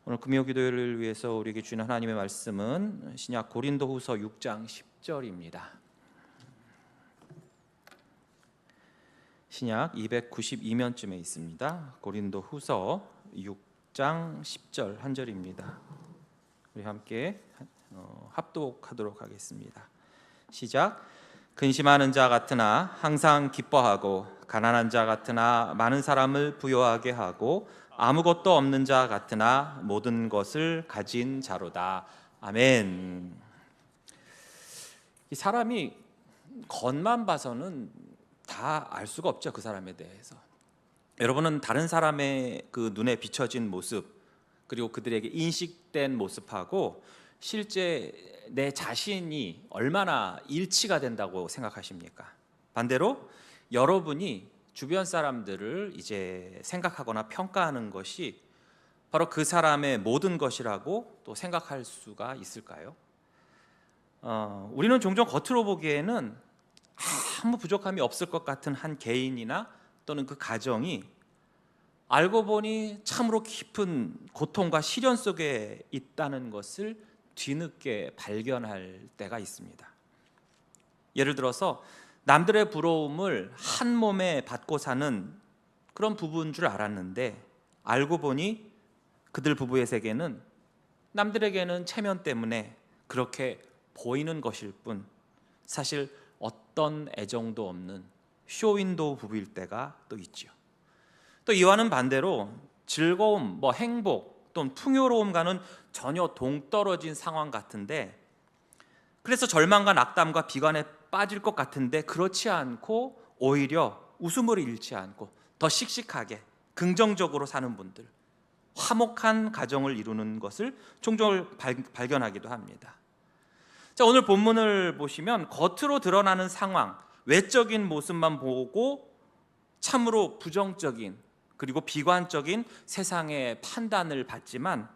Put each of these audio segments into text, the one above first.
오늘 금요 기도회를 위해서 우리에게 주는 하나님의 말씀은 신약 고린도후서 6장 10절입니다. 신약 292면쯤에 있습니다. 고린도후서 6장 10절 한 절입니다. 우리 함께 합독하도록 하겠습니다. 시작. 근심하는 자 같으나 항상 기뻐하고, 가난한 자 같으나 많은 사람을 부요하게 하고, 아무것도 없는 자 같으나 모든 것을 가진 자로다. 아멘. 이 사람이 겉만 봐서는 다 알 수가 없죠, 그 사람에 대해서. 여러분은 다른 사람의 그 눈에 비춰진 모습, 그리고 그들에게 인식된 모습하고 실제 내 자신이 얼마나 일치가 된다고 생각하십니까? 반대로 여러분이 주변 사람들을 이제 생각하거나 평가하는 것이 바로 그 사람의 모든 것이라고 또 생각할 수가 있을까요? 우리는 종종 겉으로 보기에는 아무 부족함이 없을 것 같은 한 개인이나 또는 그 가정이 알고 보니 참으로 깊은 고통과 시련 속에 있다는 것을 뒤늦게 발견할 때가 있습니다. 예를 들어서 남들의 부러움을 한 몸에 받고 사는 그런 부부인 줄 알았는데, 알고 보니 그들 부부의 세계는 남들에게는 체면 때문에 그렇게 보이는 것일 뿐 사실 어떤 애정도 없는 쇼윈도우 부부일 때가 또 있죠. 또 이와는 반대로 즐거움, 행복 또는 풍요로움과는 전혀 동떨어진 상황 같은데, 그래서 절망과 낙담과 비관에 빠질 것 같은데 그렇지 않고 오히려 웃음을 잃지 않고 더 씩씩하게 긍정적으로 사는 분들, 화목한 가정을 이루는 것을 종종 발견하기도 합니다. 자, 오늘 본문을 보시면 겉으로 드러나는 상황, 외적인 모습만 보고 참으로 부정적인 그리고 비관적인 세상의 판단을 받지만,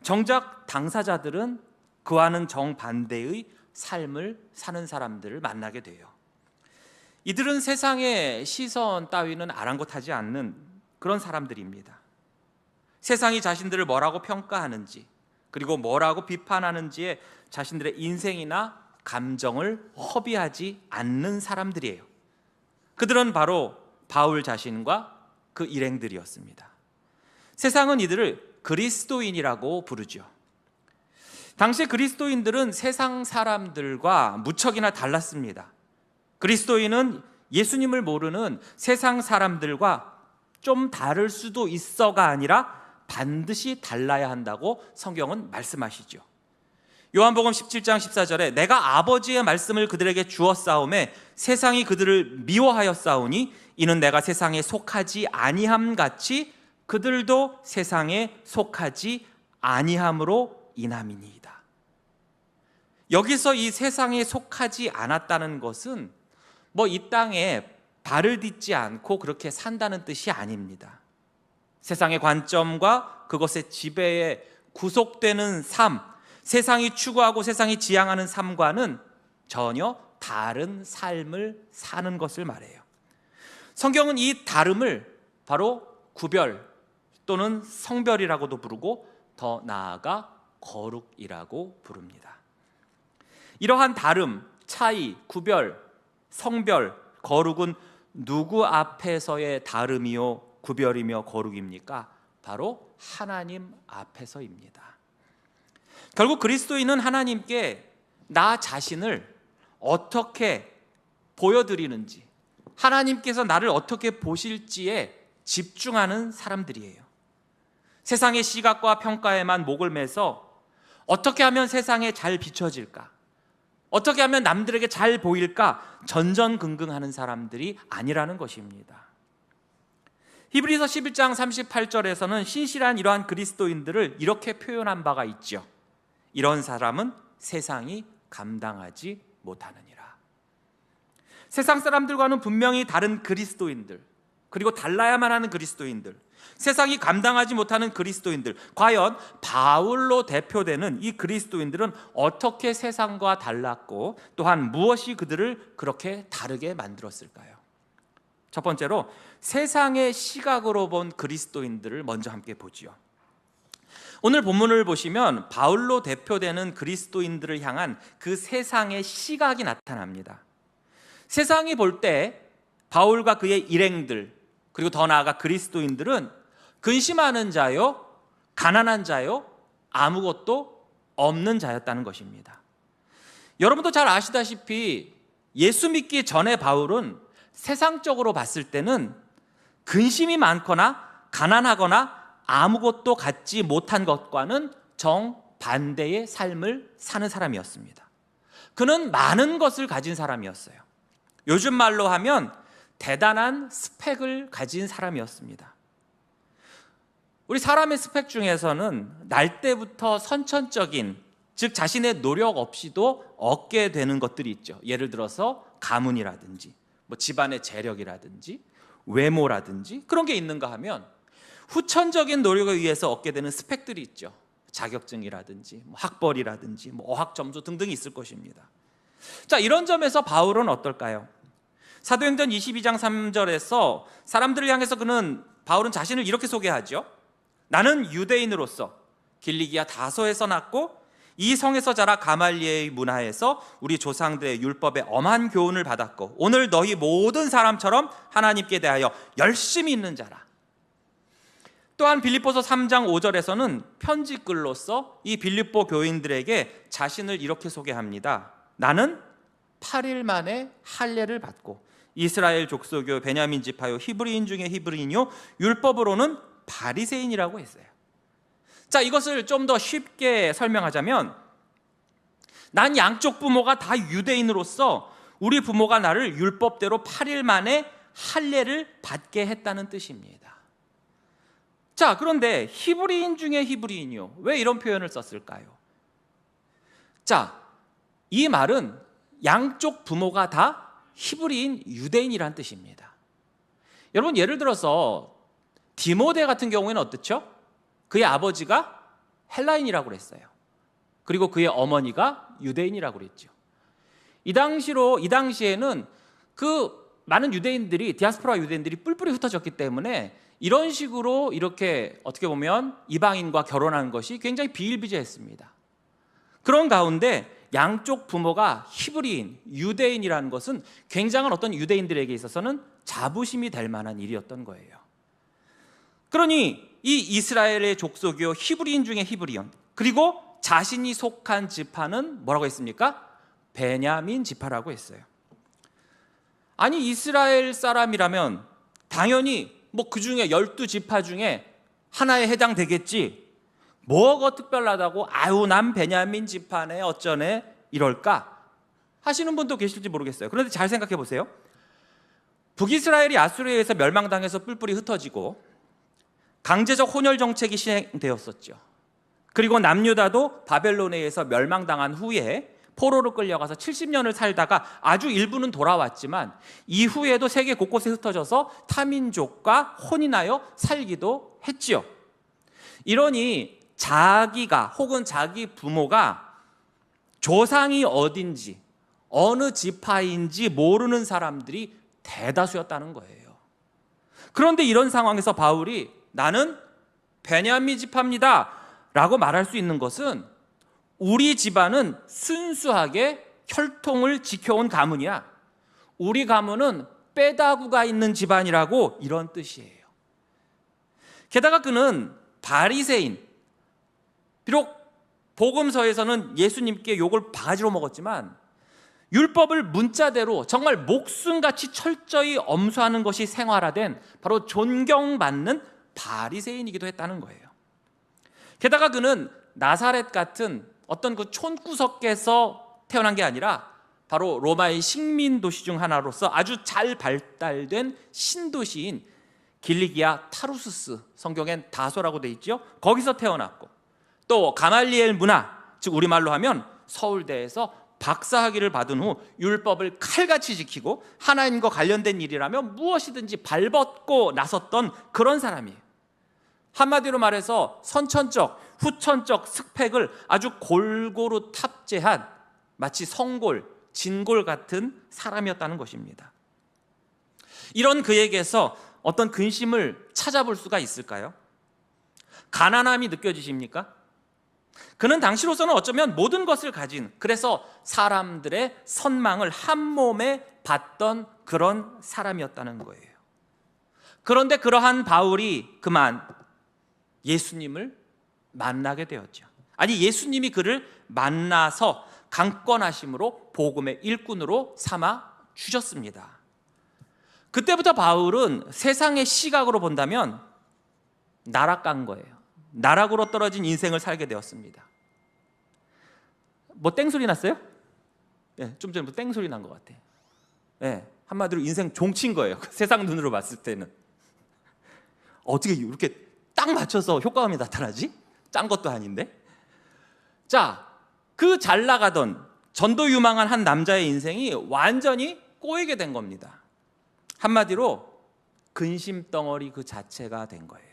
정작 당사자들은 그와는 정반대의 삶을 사는 사람들을 만나게 돼요. 이들은 세상의 시선 따위는 아랑곳하지 않는 그런 사람들입니다. 세상이 자신들을 뭐라고 평가하는지, 그리고 뭐라고 비판하는지에 자신들의 인생이나 감정을 허비하지 않는 사람들이에요. 그들은 바로 바울 자신과 그 일행들이었습니다. 세상은 이들을 그리스도인이라고 부르죠. 당시 그리스도인들은 세상 사람들과 무척이나 달랐습니다. 그리스도인은 예수님을 모르는 세상 사람들과 좀 다를 수도 있어가 아니라 반드시 달라야 한다고 성경은 말씀하시죠. 요한복음 17장 14절에 내가 아버지의 말씀을 그들에게 주었사오매 세상이 그들을 미워하였사오니 이는 내가 세상에 속하지 아니함 같이 그들도 세상에 속하지 아니함으로 인함이니이다. 여기서 이 세상에 속하지 않았다는 것은 이 땅에 발을 딛지 않고 그렇게 산다는 뜻이 아닙니다. 세상의 관점과 그것의 지배에 구속되는 삶, 세상이 추구하고 세상이 지향하는 삶과는 전혀 다른 삶을 사는 것을 말해요. 성경은 이 다름을 바로 구별 또는 성별이라고도 부르고 더 나아가 거룩이라고 부릅니다. 이러한 다름, 차이, 구별, 성별, 거룩은 누구 앞에서의 다름이요 구별이며 거룩입니까? 바로 하나님 앞에서입니다. 결국 그리스도인은 하나님께 나 자신을 어떻게 보여드리는지, 하나님께서 나를 어떻게 보실지에 집중하는 사람들이에요. 세상의 시각과 평가에만 목을 매서 어떻게 하면 세상에 잘 비춰질까, 어떻게 하면 남들에게 잘 보일까 전전긍긍하는 사람들이 아니라는 것입니다. 히브리서 11장 38절에서는 신실한 이러한 그리스도인들을 이렇게 표현한 바가 있죠. 이런 사람은 세상이 감당하지 못하느니라. 세상 사람들과는 분명히 다른 그리스도인들, 그리고 달라야만 하는 그리스도인들, 세상이 감당하지 못하는 그리스도인들, 과연 바울로 대표되는 이 그리스도인들은 어떻게 세상과 달랐고 또한 무엇이 그들을 그렇게 다르게 만들었을까요? 첫 번째로 세상의 시각으로 본 그리스도인들을 먼저 함께 보지요. 오늘 본문을 보시면 바울로 대표되는 그리스도인들을 향한 그 세상의 시각이 나타납니다. 세상이 볼 때 바울과 그의 일행들, 그리고 더 나아가 그리스도인들은 근심하는 자요, 가난한 자요, 아무것도 없는 자였다는 것입니다. 여러분도 잘 아시다시피 예수 믿기 전에 바울은 세상적으로 봤을 때는 근심이 많거나 가난하거나 아무것도 갖지 못한 것과는 정반대의 삶을 사는 사람이었습니다. 그는 많은 것을 가진 사람이었어요. 요즘 말로 하면 대단한 스펙을 가진 사람이었습니다. 우리 사람의 스펙 중에서는 날 때부터 선천적인, 즉 자신의 노력 없이도 얻게 되는 것들이 있죠. 예를 들어서 가문이라든지 집안의 재력이라든지 외모라든지 그런 게 있는가 하면 후천적인 노력에 의해서 얻게 되는 스펙들이 있죠. 자격증이라든지 학벌이라든지 어학 점수 등등이 있을 것입니다. 자, 이런 점에서 바울은 어떨까요? 사도행전 22장 3절에서 사람들을 향해서 바울은 자신을 이렇게 소개하죠. 나는 유대인으로서 길리기아 다소에서 났고 이 성에서 자라 가말리엘의 문화에서 우리 조상들의 율법에 엄한 교훈을 받았고 오늘 너희 모든 사람처럼 하나님께 대하여 열심히 있는 자라. 또한 빌립보서 3장 5절에서는 편지글로서 이 빌립보 교인들에게 자신을 이렇게 소개합니다. 나는 8일 만에 할례를 받고 이스라엘 족속요 베냐민 지파요 히브리인 중에 히브리인요 율법으로는 바리새인이라고 했어요. 자, 이것을 좀 더 쉽게 설명하자면 난 양쪽 부모가 다 유대인으로서 우리 부모가 나를 율법대로 8일 만에 할례를 받게 했다는 뜻입니다. 자, 그런데 히브리인 중에 히브리인이요, 왜 이런 표현을 썼을까요? 자, 이 말은 양쪽 부모가 다 히브리인 유대인이란 뜻입니다. 여러분, 예를 들어서 디모데 같은 경우에는 어떻죠? 그의 아버지가 헬라인이라고 그랬어요. 그리고 그의 어머니가 유대인이라고 그랬죠. 이 당시에는 그 많은 유대인들이, 디아스포라 유대인들이 뿔뿔이 흩어졌기 때문에 이런 식으로 이렇게 어떻게 보면 이방인과 결혼하는 것이 굉장히 비일비재했습니다. 그런 가운데 양쪽 부모가 히브리인, 유대인이라는 것은 굉장한 어떤 유대인들에게 있어서는 자부심이 될 만한 일이었던 거예요. 그러니 이 이스라엘의 족속이요 히브리인 중에 히브리인, 그리고 자신이 속한 지파는 뭐라고 했습니까? 베냐민 지파라고 했어요. 아니, 이스라엘 사람이라면 당연히 그 중에 12지파 중에 하나에 해당되겠지. 뭐가 특별하다고 난 베냐민 지파네 어쩌네 이럴까 하시는 분도 계실지 모르겠어요. 그런데 잘 생각해 보세요. 북이스라엘이 아수르에 의해서 멸망당해서 뿔뿔이 흩어지고 강제적 혼혈 정책이 시행되었었죠. 그리고 남유다도 바벨론에 의해서 멸망당한 후에 포로로 끌려가서 70년을 살다가 아주 일부는 돌아왔지만 이후에도 세계 곳곳에 흩어져서 타민족과 혼인하여 살기도 했지요. 이러니 자기가 혹은 자기 부모가 조상이 어딘지 어느 지파인지 모르는 사람들이 대다수였다는 거예요. 그런데 이런 상황에서 바울이 나는 베냐민 지파입니다 라고 말할 수 있는 것은 우리 집안은 순수하게 혈통을 지켜온 가문이야. 우리 가문은 빼다구가 있는 집안이라고, 이런 뜻이에요. 게다가 그는 바리새인, 비록 복음서에서는 예수님께 욕을 바가지로 먹었지만 율법을 문자대로 정말 목숨같이 철저히 엄수하는 것이 생활화된 바로 존경받는 바리새인이기도 했다는 거예요. 게다가 그는 나사렛 같은 어떤 그 촌구석에서 태어난 게 아니라 바로 로마의 식민 도시 중 하나로서 아주 잘 발달된 신도시인 길리기아 타루스스, 성경엔 다소라고 돼 있죠. 거기서 태어났고 또 가말리엘 문화, 즉 우리말로 하면 서울대에서 박사학위를 받은 후 율법을 칼같이 지키고 하나님과 관련된 일이라면 무엇이든지 발벗고 나섰던 그런 사람이에요. 한마디로 말해서 선천적, 후천적 스펙을 아주 골고루 탑재한 마치 성골, 진골 같은 사람이었다는 것입니다. 이런 그에게서 어떤 근심을 찾아볼 수가 있을까요? 가난함이 느껴지십니까? 그는 당시로서는 어쩌면 모든 것을 가진, 그래서 사람들의 선망을 한 몸에 받던 그런 사람이었다는 거예요. 그런데 그러한 바울이 그만 예수님을 만나게 되었죠. 아니, 예수님이 그를 만나서 강권하심으로 복음의 일꾼으로 삼아 주셨습니다. 그때부터 바울은 세상의 시각으로 본다면 나락간 거예요. 나락으로 떨어진 인생을 살게 되었습니다. 뭐 땡소리 났어요? 예, 좀 전에 뭐 땡소리 난 것 같아. 예, 한마디로 인생 종친 거예요. 세상 눈으로 봤을 때는. 어떻게 이렇게 딱 맞춰서 효과음이 나타나지? 짠 것도 아닌데. 자, 그 잘 나가던 전도 유망한 한 남자의 인생이 완전히 꼬이게 된 겁니다. 한마디로 근심덩어리 그 자체가 된 거예요.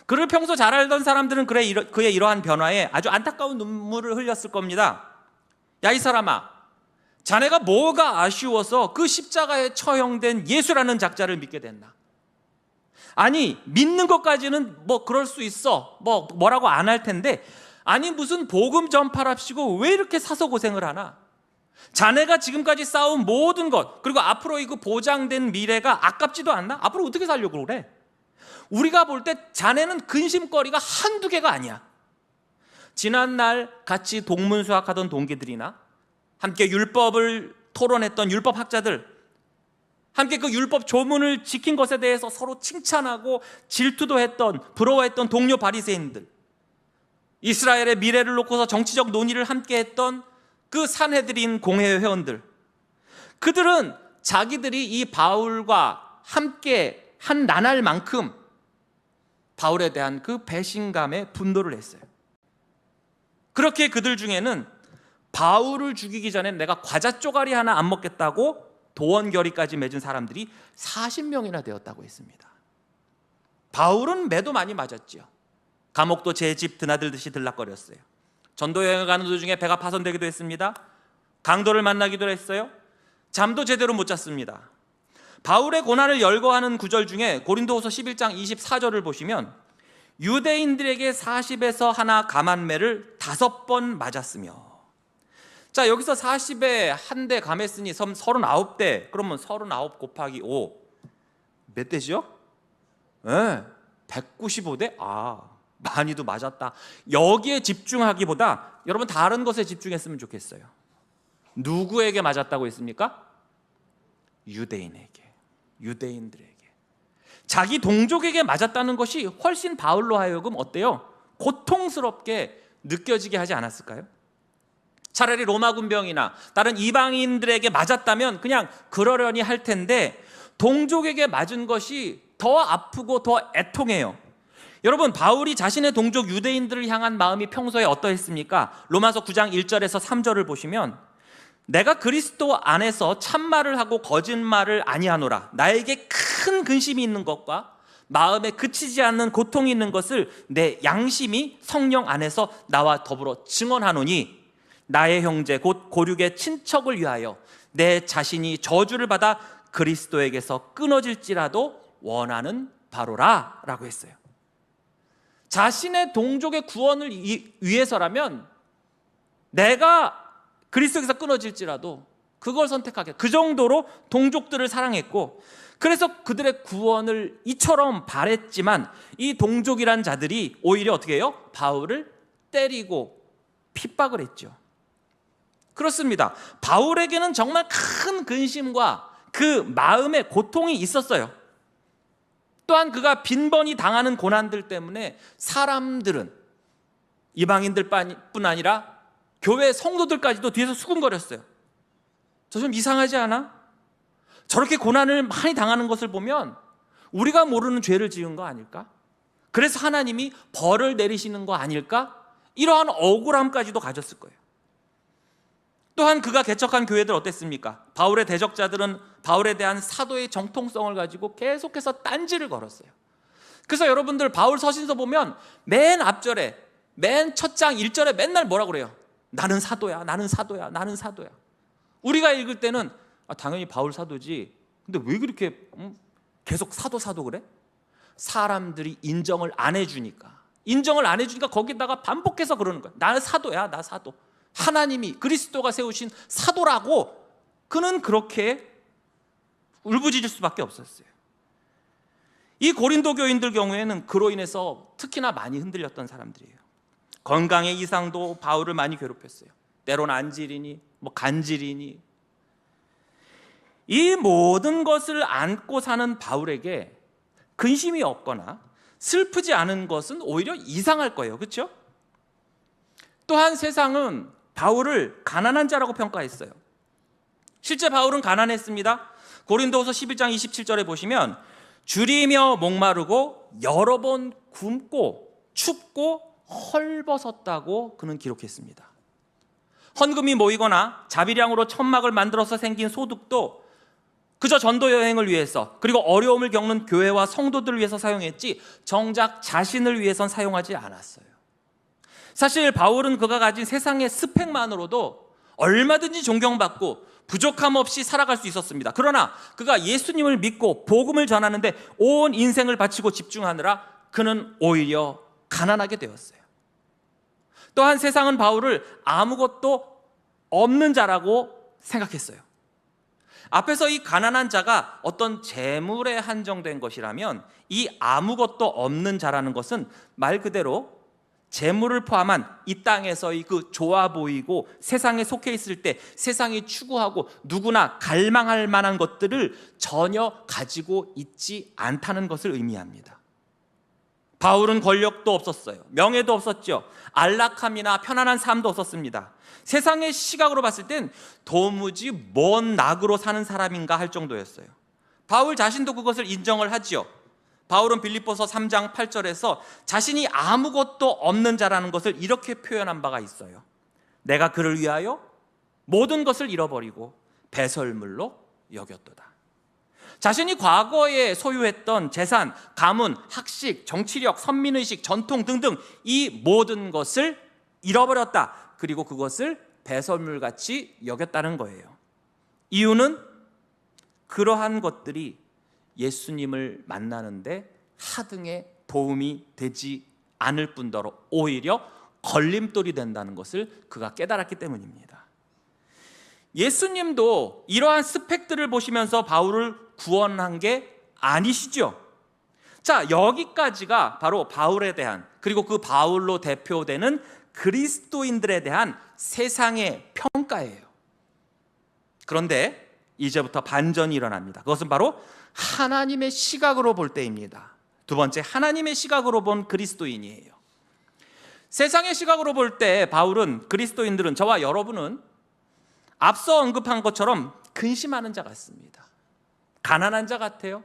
그를 평소 잘 알던 사람들은 그의 이러한 변화에 아주 안타까운 눈물을 흘렸을 겁니다. 야, 이 사람아, 자네가 뭐가 아쉬워서 그 십자가에 처형된 예수라는 작자를 믿게 됐나? 아니, 믿는 것까지는 뭐 그럴 수 있어, 뭐라고 안 할 텐데, 아니 무슨 복음 전파랍시고 왜 이렇게 사서 고생을 하나? 자네가 지금까지 쌓은 모든 것, 그리고 앞으로 이 그 보장된 미래가 아깝지도 않나? 앞으로 어떻게 살려고 그래? 우리가 볼 때 자네는 근심거리가 한두 개가 아니야. 지난날 같이 동문수학하던 동기들이나 함께 율법을 토론했던 율법학자들, 함께 그 율법 조문을 지킨 것에 대해서 서로 칭찬하고 질투도 했던, 부러워했던 동료 바리새인들, 이스라엘의 미래를 놓고서 정치적 논의를 함께 했던 그 산헤드린 공회 회원들, 그들은 자기들이 이 바울과 함께 한 나날만큼 바울에 대한 그 배신감에 분노를 했어요. 그렇게 그들 중에는 바울을 죽이기 전에 내가 과자 쪼가리 하나 안 먹겠다고 도원결의까지 맺은 사람들이 40명이나 되었다고 했습니다. 바울은 매도 많이 맞았죠. 감옥도 제 집 드나들듯이 들락거렸어요. 전도 여행을 가는 도중에 배가 파손되기도 했습니다. 강도를 만나기도 했어요. 잠도 제대로 못 잤습니다. 바울의 고난을 열거하는 구절 중에 고린도후서 11장 24절을 보시면 유대인들에게 40에서 하나 감한매를 5번 맞았으며, 자, 여기서 40에 한 대 감했으니 39대, 그러면 39 곱하기 5 몇 대죠? 네, 195대? 많이도 맞았다. 여기에 집중하기보다 여러분 다른 것에 집중했으면 좋겠어요. 누구에게 맞았다고 했습니까? 유대인들에게. 자기 동족에게 맞았다는 것이 훨씬 바울로 하여금 어때요? 고통스럽게 느껴지게 하지 않았을까요? 차라리 로마 군병이나 다른 이방인들에게 맞았다면 그냥 그러려니 할 텐데, 동족에게 맞은 것이 더 아프고 더 애통해요. 여러분, 바울이 자신의 동족 유대인들을 향한 마음이 평소에 어떠했습니까? 로마서 9장 1절에서 3절을 보시면, 내가 그리스도 안에서 참말을 하고 거짓말을 아니하노라. 나에게 큰 근심이 있는 것과 마음에 그치지 않는 고통이 있는 것을 내 양심이 성령 안에서 나와 더불어 증언하노니, 나의 형제 곧 고륙의 친척을 위하여 내 자신이 저주를 받아 그리스도에게서 끊어질지라도 원하는 바로라 라고 했어요. 자신의 동족의 구원을 위해서라면 내가 그리스도에게서 끊어질지라도 그걸 선택하겠다. 그 정도로 동족들을 사랑했고, 그래서 그들의 구원을 이처럼 바랬지만 이 동족이란 자들이 오히려 어떻게 해요? 바울을 때리고 핍박을 했죠. 그렇습니다. 바울에게는 정말 큰 근심과 그 마음의 고통이 있었어요. 또한 그가 빈번히 당하는 고난들 때문에 사람들은 이방인들뿐 아니라 교회 성도들까지도 뒤에서 수군거렸어요. 저 좀 이상하지 않아? 저렇게 고난을 많이 당하는 것을 보면 우리가 모르는 죄를 지은 거 아닐까? 그래서 하나님이 벌을 내리시는 거 아닐까? 이러한 억울함까지도 가졌을 거예요. 또한 그가 개척한 교회들 어땠습니까? 바울의 대적자들은 바울에 대한 사도의 정통성을 가지고 계속해서 딴지를 걸었어요. 그래서 여러분들 바울 서신서 보면 맨 앞절에, 맨 첫 장 1절에 맨날 뭐라고 그래요? 나는 사도야, 나는 사도야, 나는 사도야. 우리가 읽을 때는 당연히 바울 사도지, 근데 왜 그렇게 계속 사도 그래? 사람들이 인정을 안 해주니까, 인정을 안 해주니까 거기다가 반복해서 그러는 거야. 나는 사도야, 나 사도. 하나님이, 그리스도가 세우신 사도라고. 그는 그렇게 울부짖을 수밖에 없었어요. 이 고린도 교인들 경우에는 그로 인해서 특히나 많이 흔들렸던 사람들이에요. 건강의 이상도 바울을 많이 괴롭혔어요. 때론 안질이니 간질이니. 이 모든 것을 안고 사는 바울에게 근심이 없거나 슬프지 않은 것은 오히려 이상할 거예요. 그렇죠? 또한 세상은 바울을 가난한 자라고 평가했어요. 실제 바울은 가난했습니다. 고린도후서 11장 27절에 보시면 줄이며 목마르고 여러 번 굶고 춥고 헐벗었다고 그는 기록했습니다. 헌금이 모이거나 자비량으로 천막을 만들어서 생긴 소득도 그저 전도 여행을 위해서, 그리고 어려움을 겪는 교회와 성도들을 위해서 사용했지 정작 자신을 위해선 사용하지 않았어요. 사실 바울은 그가 가진 세상의 스펙만으로도 얼마든지 존경받고 부족함 없이 살아갈 수 있었습니다. 그러나 그가 예수님을 믿고 복음을 전하는데 온 인생을 바치고 집중하느라 그는 오히려 가난하게 되었어요. 또한 세상은 바울을 아무것도 없는 자라고 생각했어요. 앞에서 이 가난한 자가 어떤 재물에 한정된 것이라면 이 아무것도 없는 자라는 것은 말 그대로 재물을 포함한 이 땅에서의 그 좋아 보이고 세상에 속해 있을 때 세상이 추구하고 누구나 갈망할 만한 것들을 전혀 가지고 있지 않다는 것을 의미합니다. 바울은 권력도 없었어요. 명예도 없었죠. 안락함이나 편안한 삶도 없었습니다. 세상의 시각으로 봤을 땐 도무지 뭔 낙으로 사는 사람인가 할 정도였어요. 바울 자신도 그것을 인정을 하지요. 바울은 빌립보서 3장 8절에서 자신이 아무것도 없는 자라는 것을 이렇게 표현한 바가 있어요. 내가 그를 위하여 모든 것을 잃어버리고 배설물로 여겼도다. 자신이 과거에 소유했던 재산, 가문, 학식, 정치력, 선민의식, 전통 등등 이 모든 것을 잃어버렸다. 그리고 그것을 배설물같이 여겼다는 거예요. 이유는 그러한 것들이 예수님을 만나는데 하등에 도움이 되지 않을 뿐더러 오히려 걸림돌이 된다는 것을 그가 깨달았기 때문입니다. 예수님도 이러한 스펙들을 보시면서 바울을 구원한 게 아니시죠? 자, 여기까지가 바로 바울에 대한, 그리고 그 바울로 대표되는 그리스도인들에 대한 세상의 평가예요. 그런데 이제부터 반전이 일어납니다. 그것은 바로 하나님의 시각으로 볼 때입니다. 두 번째, 하나님의 시각으로 본 그리스도인이에요. 세상의 시각으로 볼 때 바울은, 그리스도인들은, 저와 여러분은 앞서 언급한 것처럼 근심하는 자 같습니다. 가난한 자 같아요.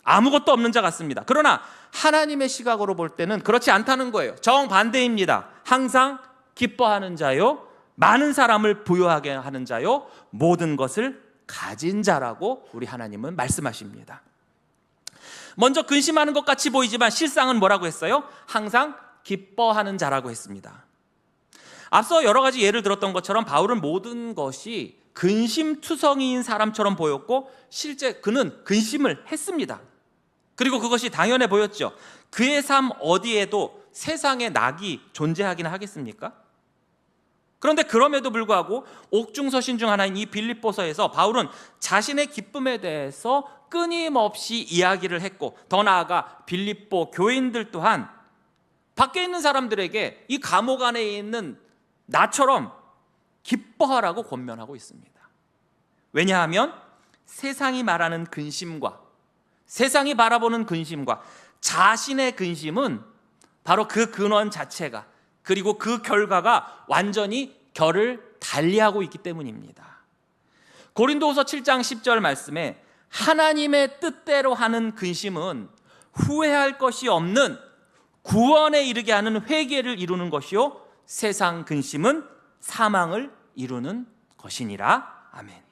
아무것도 없는 자 같습니다. 그러나 하나님의 시각으로 볼 때는 그렇지 않다는 거예요. 정반대입니다. 항상 기뻐하는 자요, 많은 사람을 부유하게 하는 자요, 모든 것을 가진 자라고 우리 하나님은 말씀하십니다. 먼저 근심하는 것 같이 보이지만 실상은 뭐라고 했어요? 항상 기뻐하는 자라고 했습니다. 앞서 여러 가지 예를 들었던 것처럼 바울은 모든 것이 근심투성이인 사람처럼 보였고 실제 그는 근심을 했습니다. 그리고 그것이 당연해 보였죠. 그의 삶 어디에도 세상의 낙이 존재하기는 하겠습니까? 그런데 그럼에도 불구하고 옥중서신 중 하나인 이 빌립보서에서 바울은 자신의 기쁨에 대해서 끊임없이 이야기를 했고, 더 나아가 빌립보 교인들 또한 밖에 있는 사람들에게 이 감옥 안에 있는 나처럼 기뻐하라고 권면하고 있습니다. 왜냐하면 세상이 말하는 근심과 세상이 바라보는 근심과 자신의 근심은 바로 그 근원 자체가, 그리고 그 결과가 완전히 결을 달리하고 있기 때문입니다. 고린도후서 7장 10절 말씀에 하나님의 뜻대로 하는 근심은 후회할 것이 없는 구원에 이르게 하는 회개를 이루는 것이요, 세상 근심은 사망을 이루는 것이니라. 아멘.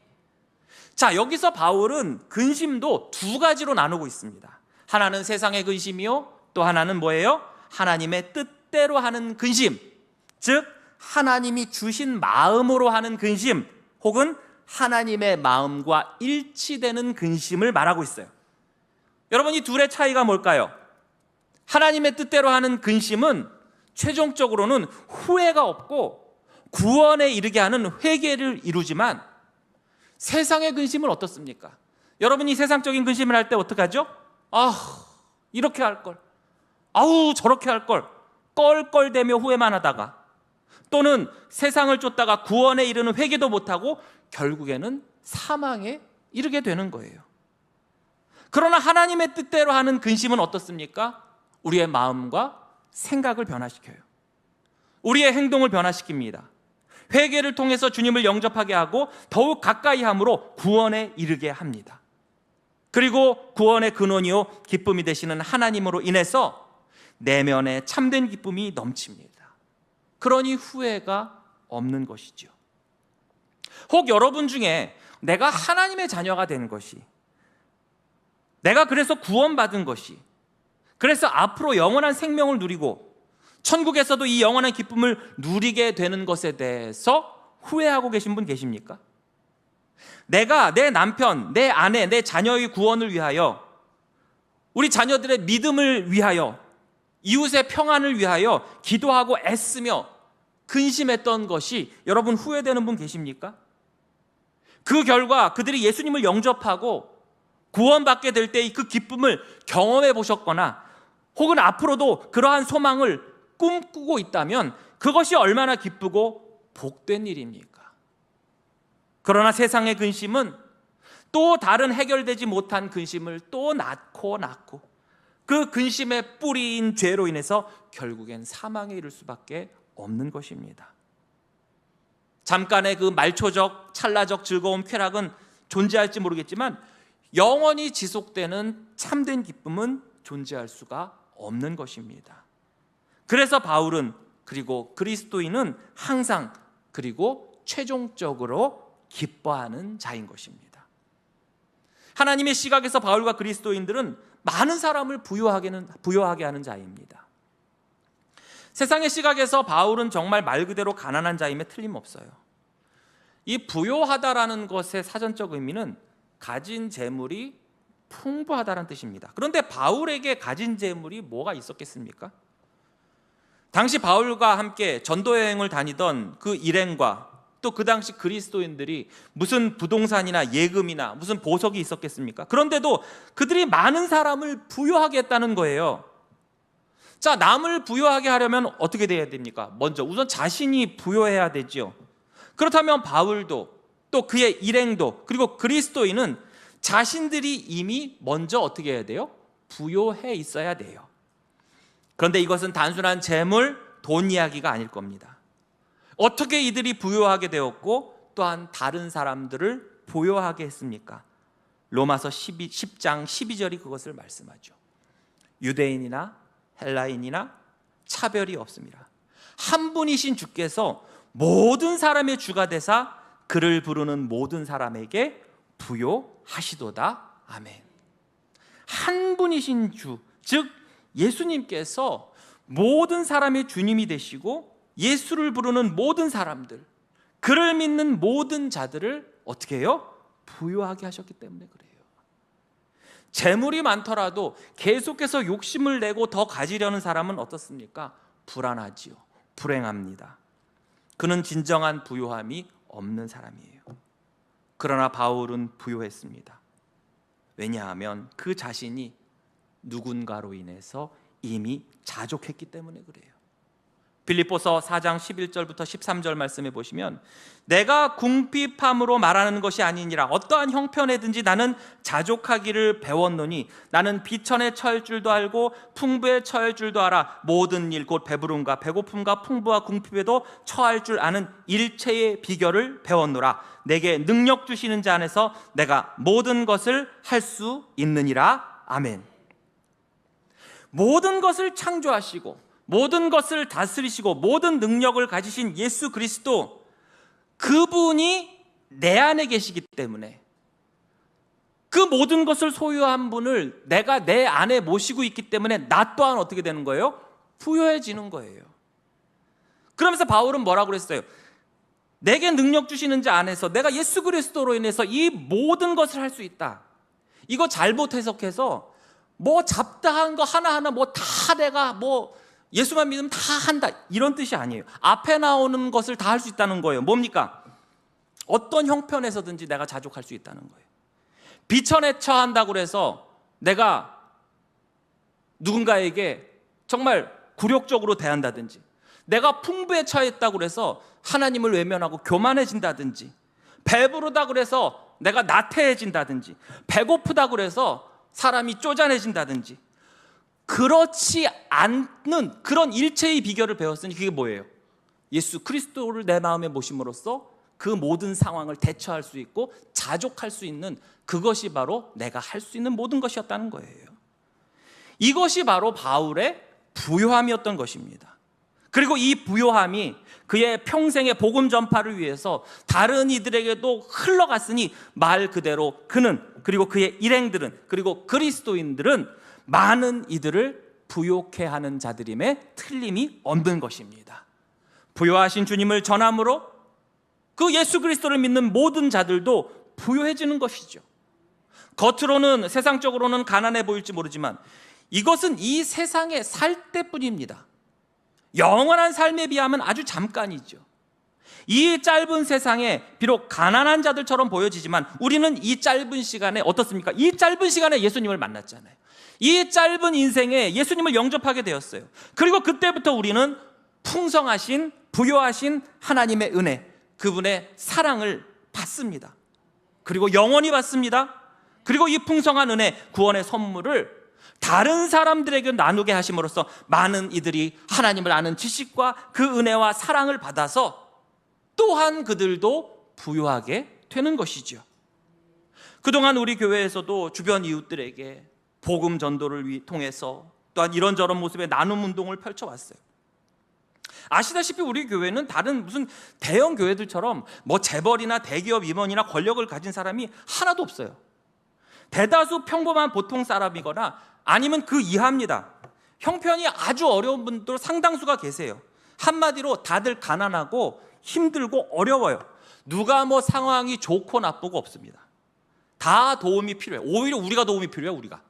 자, 여기서 바울은 근심도 두 가지로 나누고 있습니다. 하나는 세상의 근심이요, 또 하나는 뭐예요? 하나님의 뜻대로 하는 근심, 즉 하나님이 주신 마음으로 하는 근심, 혹은 하나님의 마음과 일치되는 근심을 말하고 있어요. 여러분, 이 둘의 차이가 뭘까요? 하나님의 뜻대로 하는 근심은 최종적으로는 후회가 없고 구원에 이르게 하는 회개를 이루지만, 세상의 근심은 어떻습니까? 여러분이 세상적인 근심을 할 때 어떻게 하죠? 이렇게 할걸, 저렇게 할걸, 껄껄대며 후회만 하다가, 또는 세상을 쫓다가 구원에 이르는 회개도 못하고 결국에는 사망에 이르게 되는 거예요. 그러나 하나님의 뜻대로 하는 근심은 어떻습니까? 우리의 마음과 생각을 변화시켜요. 우리의 행동을 변화시킵니다. 회개를 통해서 주님을 영접하게 하고 더욱 가까이 함으로 구원에 이르게 합니다. 그리고 구원의 근원이요 기쁨이 되시는 하나님으로 인해서 내면에 참된 기쁨이 넘칩니다. 그러니 후회가 없는 것이죠. 혹 여러분 중에 내가 하나님의 자녀가 된 것이, 내가 그래서 구원받은 것이, 그래서 앞으로 영원한 생명을 누리고 천국에서도 이 영원한 기쁨을 누리게 되는 것에 대해서 후회하고 계신 분 계십니까? 내가 내 남편, 내 아내, 내 자녀의 구원을 위하여, 우리 자녀들의 믿음을 위하여, 이웃의 평안을 위하여 기도하고 애쓰며 근심했던 것이 여러분 후회되는 분 계십니까? 그 결과 그들이 예수님을 영접하고 구원받게 될 때의 그 기쁨을 경험해 보셨거나 혹은 앞으로도 그러한 소망을 꿈꾸고 있다면 그것이 얼마나 기쁘고 복된 일입니까? 그러나 세상의 근심은 또 다른 해결되지 못한 근심을 또 낳고 그 근심의 뿌리인 죄로 인해서 결국엔 사망에 이를 수밖에 없는 것입니다. 잠깐의 그 말초적 찰나적 즐거움, 쾌락은 존재할지 모르겠지만 영원히 지속되는 참된 기쁨은 존재할 수가 없는 것입니다. 그래서 바울은, 그리고 그리스도인은 항상 그리고 최종적으로 기뻐하는 자인 것입니다. 하나님의 시각에서 바울과 그리스도인들은 많은 사람을 부요하게 하는 자입니다. 세상의 시각에서 바울은 정말 말 그대로 가난한 자임에 틀림없어요. 이 부요하다라는 것의 사전적 의미는 가진 재물이 풍부하다는 뜻입니다. 그런데 바울에게 가진 재물이 뭐가 있었겠습니까? 당시 바울과 함께 전도 여행을 다니던 그 일행과 또 그 당시 그리스도인들이 무슨 부동산이나 예금이나 무슨 보석이 있었겠습니까? 그런데도 그들이 많은 사람을 부요하게 했다는 거예요. 자, 남을 부요하게 하려면 어떻게 돼야 됩니까? 먼저 우선 자신이 부요해야 되죠. 그렇다면 바울도 또 그의 일행도 그리고 그리스도인은 자신들이 이미 먼저 어떻게 해야 돼요? 부요해 있어야 돼요. 그런데 이것은 단순한 재물, 돈 이야기가 아닐 겁니다. 어떻게 이들이 부요하게 되었고 또한 다른 사람들을 부요하게 했습니까? 로마서 10장 12절이 그것을 말씀하죠. 유대인이나 헬라인이나 차별이 없습니다. 한 분이신 주께서 모든 사람의 주가 되사 그를 부르는 모든 사람에게 부요하시도다. 아멘. 한 분이신 주, 즉 예수님께서 모든 사람의 주님이 되시고 예수를 부르는 모든 사람들, 그를 믿는 모든 자들을 어떻게 해요? 부요하게 하셨기 때문에 그래요. 재물이 많더라도 계속해서 욕심을 내고 더 가지려는 사람은 어떻습니까? 불안하지요. 불행합니다. 그는 진정한 부요함이 없는 사람이에요. 그러나 바울은 부요했습니다. 왜냐하면 그 자신이 누군가로 인해서 이미 자족했기 때문에 그래요. 빌립보서 4장 11절부터 13절 말씀해 보시면, 내가 궁핍함으로 말하는 것이 아니니라 어떠한 형편에든지 나는 자족하기를 배웠노니 나는 비천에 처할 줄도 알고 풍부에 처할 줄도 알아 모든 일 곧 배부름과 배고픔과 풍부와 궁핍에도 처할 줄 아는 일체의 비결을 배웠노라. 내게 능력 주시는 자 안에서 내가 모든 것을 할 수 있느니라. 아멘. 모든 것을 창조하시고 모든 것을 다스리시고 모든 능력을 가지신 예수 그리스도, 그분이 내 안에 계시기 때문에 그 모든 것을 소유한 분을 내가 내 안에 모시고 있기 때문에 나 또한 어떻게 되는 거예요? 부요해지는 거예요. 그러면서 바울은 뭐라고 그랬어요? 내게 능력 주시는 자 안에서 내가 예수 그리스도로 인해서 이 모든 것을 할 수 있다. 이거 잘못 해석해서 뭐 잡다한 거 하나하나 뭐 다 내가 뭐 예수만 믿으면 다 한다, 이런 뜻이 아니에요. 앞에 나오는 것을 다 할 수 있다는 거예요. 뭡니까? 어떤 형편에서든지 내가 자족할 수 있다는 거예요. 비천에 처한다고 해서 내가 누군가에게 정말 굴욕적으로 대한다든지, 내가 풍부에 처했다고 해서 하나님을 외면하고 교만해진다든지, 배부르다고 해서 내가 나태해진다든지, 배고프다고 해서 사람이 쪼잔해진다든지, 그렇지 않는 그런 일체의 비결을 배웠으니 그게 뭐예요? 예수 그리스도를 내 마음에 모심으로써 그 모든 상황을 대처할 수 있고 자족할 수 있는, 그것이 바로 내가 할 수 있는 모든 것이었다는 거예요. 이것이 바로 바울의 부요함이었던 것입니다. 그리고 이 부요함이 그의 평생의 복음 전파를 위해서 다른 이들에게도 흘러갔으니 말 그대로 그는, 그리고 그의 일행들은, 그리고 그리스도인들은 많은 이들을 부요케 하는 자들임에 틀림이 없는 것입니다. 부요하신 주님을 전함으로 그 예수 그리스도를 믿는 모든 자들도 부요해지는 것이죠. 겉으로는, 세상적으로는 가난해 보일지 모르지만 이것은 이 세상에 살 때뿐입니다. 영원한 삶에 비하면 아주 잠깐이죠. 이 짧은 세상에 비록 가난한 자들처럼 보여지지만 우리는 이 짧은 시간에 어떻습니까? 이 짧은 시간에 예수님을 만났잖아요. 이 짧은 인생에 예수님을 영접하게 되었어요. 그리고 그때부터 우리는 풍성하신, 부요하신 하나님의 은혜, 그분의 사랑을 받습니다. 그리고 영원히 받습니다. 그리고 이 풍성한 은혜, 구원의 선물을 다른 사람들에게 나누게 하심으로써 많은 이들이 하나님을 아는 지식과 그 은혜와 사랑을 받아서 또한 그들도 부유하게 되는 것이죠. 그동안 우리 교회에서도 주변 이웃들에게 복음 전도를 통해서 또한 이런저런 모습의 나눔 운동을 펼쳐왔어요. 아시다시피 우리 교회는 다른 무슨 대형 교회들처럼 뭐 재벌이나 대기업 임원이나 권력을 가진 사람이 하나도 없어요. 대다수 평범한 보통 사람이거나 아니면 그 이하입니다. 형편이 아주 어려운 분들 상당수가 계세요. 한마디로 다들 가난하고 힘들고 어려워요. 누가 뭐 상황이 좋고 나쁘고 없습니다. 다 도움이 필요해요. 오히려 우리가 도움이 필요해요. 우리가.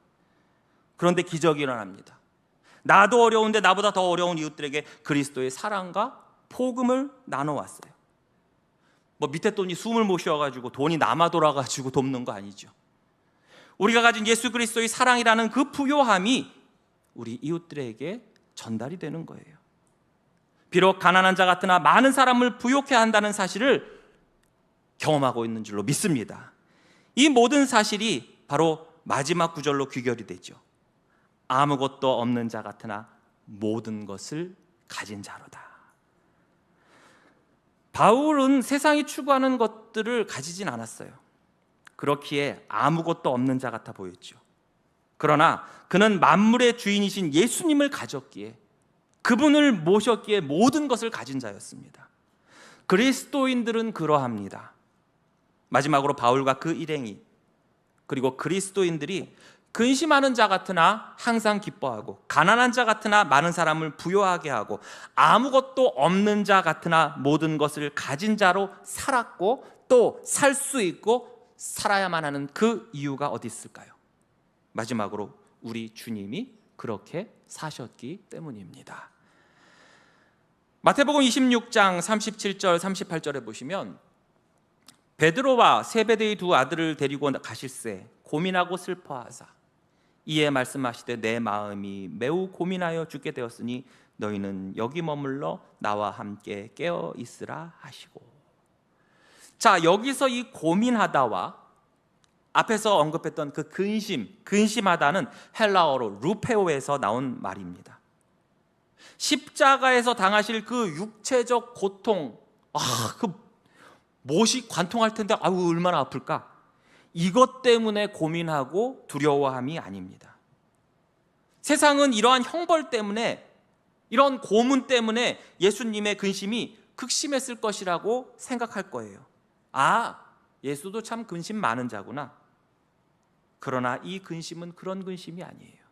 그런데 기적이 일어납니다. 나도 어려운데 나보다 더 어려운 이웃들에게 그리스도의 사랑과 복음을 나눠왔어요. 뭐 밑에 돈이 숨을 못 쉬어가지고 돈이 남아 돌아가지고 돕는 거 아니죠. 우리가 가진 예수 그리스도의 사랑이라는 그 부요함이 우리 이웃들에게 전달이 되는 거예요. 비록 가난한 자 같으나 많은 사람을 부요케 한다는 사실을 경험하고 있는 줄로 믿습니다. 이 모든 사실이 바로 마지막 구절로 귀결이 되죠. 아무것도 없는 자 같으나 모든 것을 가진 자로다. 바울은 세상이 추구하는 것들을 가지진 않았어요. 그렇기에 아무것도 없는 자 같아 보였죠. 그러나 그는 만물의 주인이신 예수님을 가졌기에, 그분을 모셨기에 모든 것을 가진 자였습니다. 그리스도인들은 그러합니다. 마지막으로 바울과 그 일행이, 그리고 그리스도인들이 근심하는 자 같으나 항상 기뻐하고, 가난한 자 같으나 많은 사람을 부요하게 하고, 아무것도 없는 자 같으나 모든 것을 가진 자로 살았고 또 살 수 있고 살아야만 하는 그 이유가 어디 있을까요? 마지막으로 우리 주님이 그렇게 사셨기 때문입니다. 마태복음 26장 37절 38절에 보시면 베드로와 세베대의 두 아들을 데리고 가실새 고민하고 슬퍼하사 이에 말씀하시되 내 마음이 매우 고민하여 죽게 되었으니 너희는 여기 머물러 나와 함께 깨어 있으라 하시고. 자, 여기서 이 고민하다와 앞에서 언급했던 그 근심하다는 헬라어로 루페오에서 나온 말입니다. 십자가에서 당하실 그 육체적 고통, 그 못이 관통할 텐데 얼마나 아플까? 이것 때문에 고민하고 두려워함이 아닙니다. 세상은 이러한 형벌 때문에, 이런 고문 때문에 예수님의 근심이 극심했을 것이라고 생각할 거예요. 예수도 참 근심 많은 자구나. 그러나 이 근심은 그런 근심이 아니에요.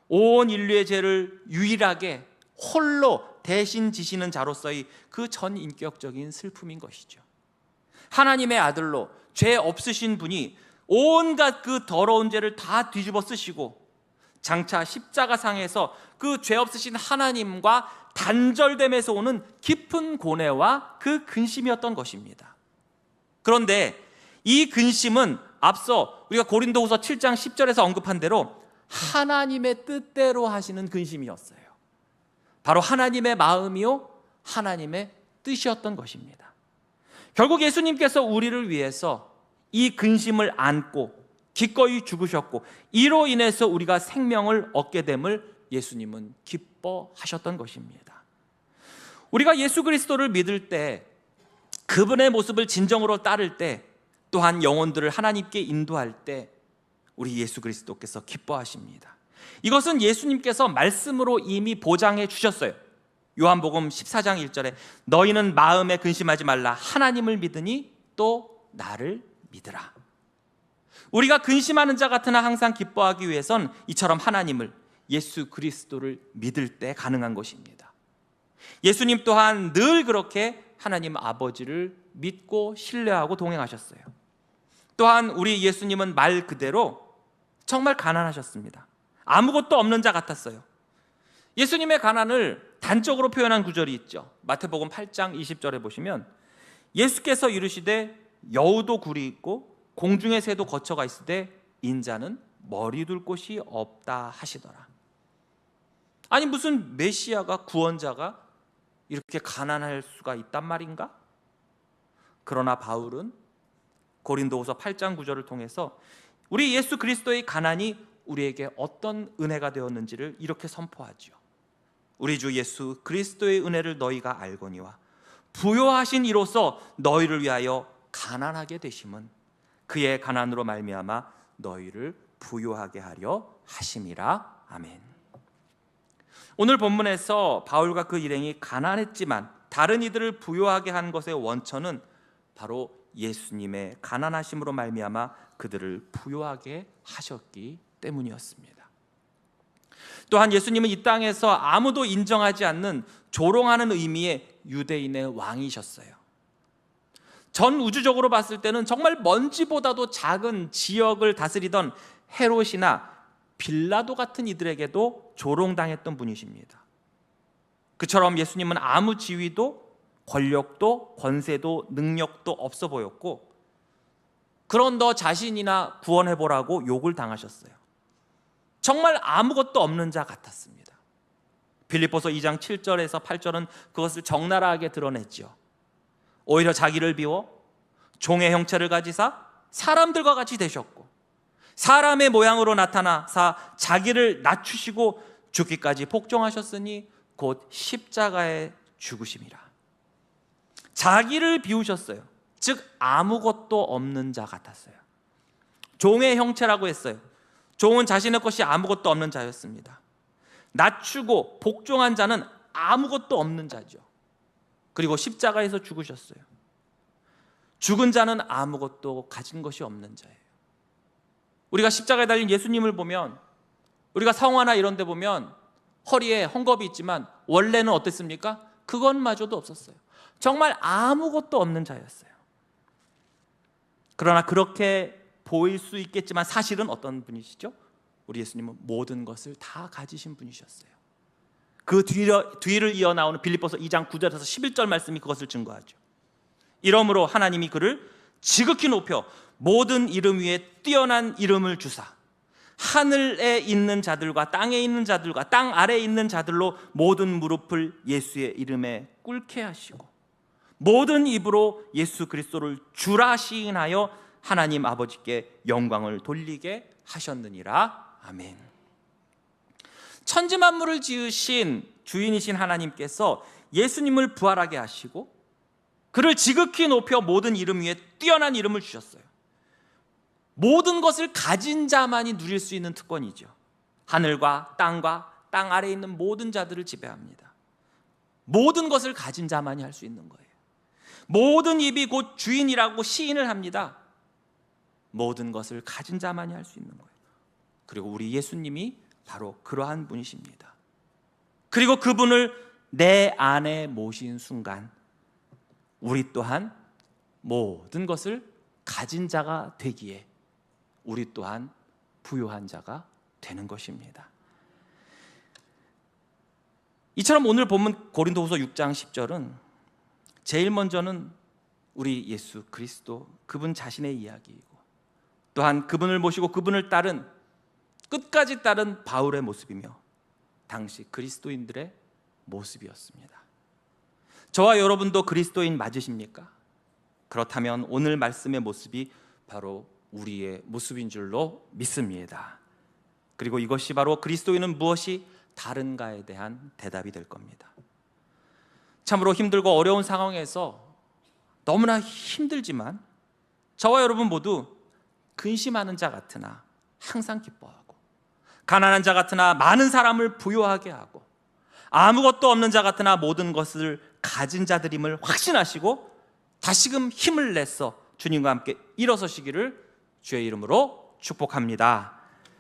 온 인류의 죄를 유일하게 홀로 대신 지시는 자로서의 그 전인격적인 슬픔인 것이죠. 하나님의 아들로 죄 없으신 분이 온갖 그 더러운 죄를 다 뒤집어 쓰시고 장차 십자가상에서 그 죄 없으신 하나님과 단절됨에서 오는 깊은 고뇌와 그 근심이었던 것입니다. 그런데 이 근심은 앞서 우리가 고린도후서 7장 10절에서 언급한 대로 하나님의 뜻대로 하시는 근심이었어요. 바로 하나님의 마음이요 하나님의 뜻이었던 것입니다. 결국 예수님께서 우리를 위해서 이 근심을 안고 기꺼이 죽으셨고, 이로 인해서 우리가 생명을 얻게 됨을 예수님은 기뻐하셨던 것입니다. 우리가 예수 그리스도를 믿을 때, 그분의 모습을 진정으로 따를 때, 또한 영혼들을 하나님께 인도할 때 우리 예수 그리스도께서 기뻐하십니다. 이것은 예수님께서 말씀으로 이미 보장해 주셨어요. 요한복음 14장 1절에 너희는 마음에 근심하지 말라, 하나님을 믿으니 또 나를 믿으라. 우리가 근심하는 자 같으나 항상 기뻐하기 위해선 이처럼 하나님을, 예수 그리스도를 믿을 때 가능한 것입니다. 예수님 또한 늘 그렇게 하나님 아버지를 믿고 신뢰하고 동행하셨어요. 또한 우리 예수님은 말 그대로 정말 가난하셨습니다. 아무것도 없는 자 같았어요. 예수님의 가난을 단적으로 표현한 구절이 있죠. 마태복음 8장 20절에 보시면 예수께서 이르시되 여우도 굴이 있고 공중의 새도 거처가 있으되 인자는 머리 둘 곳이 없다 하시더라. 아니, 무슨 메시아가, 구원자가 이렇게 가난할 수가 있단 말인가? 그러나 바울은 고린도후서 8장 9절을 통해서 우리 예수 그리스도의 가난이 우리에게 어떤 은혜가 되었는지를 이렇게 선포하죠. 우리 주 예수 그리스도의 은혜를 너희가 알거니와 부요하신 이로써 너희를 위하여 가난하게 되심은 그의 가난으로 말미암아 너희를 부요하게 하려 하심이라. 아멘. 오늘 본문에서 바울과 그 일행이 가난했지만 다른 이들을 부요하게 한 것의 원천은 바로 예수님의 가난하심으로 말미암아 그들을 부요하게 하셨기 때문이었습니다. 또한 예수님은 이 땅에서 아무도 인정하지 않는 조롱하는 의미의 유대인의 왕이셨어요. 전 우주적으로 봤을 때는 정말 먼지보다도 작은 지역을 다스리던 헤롯이나 빌라도 같은 이들에게도 조롱당했던 분이십니다. 그처럼 예수님은 아무 지위도 권력도 권세도 능력도 없어 보였고, 그런 너 자신이나 구원해보라고 욕을 당하셨어요. 정말 아무것도 없는 자 같았습니다. 빌립보서 2장 7절에서 8절은 그것을 적나라하게 드러냈죠. 오히려 자기를 비워 종의 형체를 가지사 사람들과 같이 되셨고 사람의 모양으로 나타나사 자기를 낮추시고 죽기까지 복종하셨으니 곧 십자가에 죽으심이라. 자기를 비우셨어요. 즉 아무것도 없는 자 같았어요. 종의 형체라고 했어요. 종은 자신의 것이 아무것도 없는 자였습니다. 낮추고 복종한 자는 아무것도 없는 자죠. 그리고 십자가에서 죽으셨어요. 죽은 자는 아무것도 가진 것이 없는 자예요. 우리가 십자가에 달린 예수님을 보면, 우리가 성화나 이런 데 보면 허리에 헝겊이 있지만 원래는 어땠습니까? 그것마저도 없었어요. 정말 아무것도 없는 자였어요. 그러나 그렇게 보일 수 있겠지만 사실은 어떤 분이시죠? 우리 예수님은 모든 것을 다 가지신 분이셨어요. 그 뒤를 이어 나오는 빌립보서 2장 9절에서 11절 말씀이 그것을 증거하죠. 이러므로 하나님이 그를 지극히 높여 모든 이름 위에 뛰어난 이름을 주사 하늘에 있는 자들과 땅에 있는 자들과 땅 아래에 있는 자들로 모든 무릎을 예수의 이름에 꿇게 하시고 모든 입으로 예수 그리스도를 주라 시인하여 하나님 아버지께 영광을 돌리게 하셨느니라. 아멘. 천지 만물을 지으신 주인이신 하나님께서 예수님을 부활하게 하시고 그를 지극히 높여 모든 이름 위에 뛰어난 이름을 주셨어요. 모든 것을 가진 자만이 누릴 수 있는 특권이죠. 하늘과 땅과 땅 아래에 있는 모든 자들을 지배합니다. 모든 것을 가진 자만이 할 수 있는 거예요. 모든 입이 곧 주인이라고 시인을 합니다. 모든 것을 가진 자만이 할 수 있는 거예요. 그리고 우리 예수님이 바로 그러한 분이십니다. 그리고 그분을 내 안에 모신 순간 우리 또한 모든 것을 가진 자가 되기에 우리 또한 부요한 자가 되는 것입니다. 이처럼 오늘 본문 고린도후서 6장 10절은 제일 먼저는 우리 예수 그리스도 그분 자신의 이야기이고, 또한 그분을 모시고 그분을 따른, 끝까지 따른 바울의 모습이며 당시 그리스도인들의 모습이었습니다. 저와 여러분도 그리스도인 맞으십니까? 그렇다면 오늘 말씀의 모습이 바로 우리의 모습인 줄로 믿습니다. 그리고 이것이 바로 그리스도인은 무엇이 다른가에 대한 대답이 될 겁니다. 참으로 힘들고 어려운 상황에서 너무나 힘들지만 저와 여러분 모두 근심하는 자 같으나 항상 기뻐하고, 가난한 자 같으나 많은 사람을 부유하게 하고, 아무것도 없는 자 같으나 모든 것을 가진 자들임을 확신하시고 다시금 힘을 내서 주님과 함께 일어서시기를 주의 이름으로 축복합니다.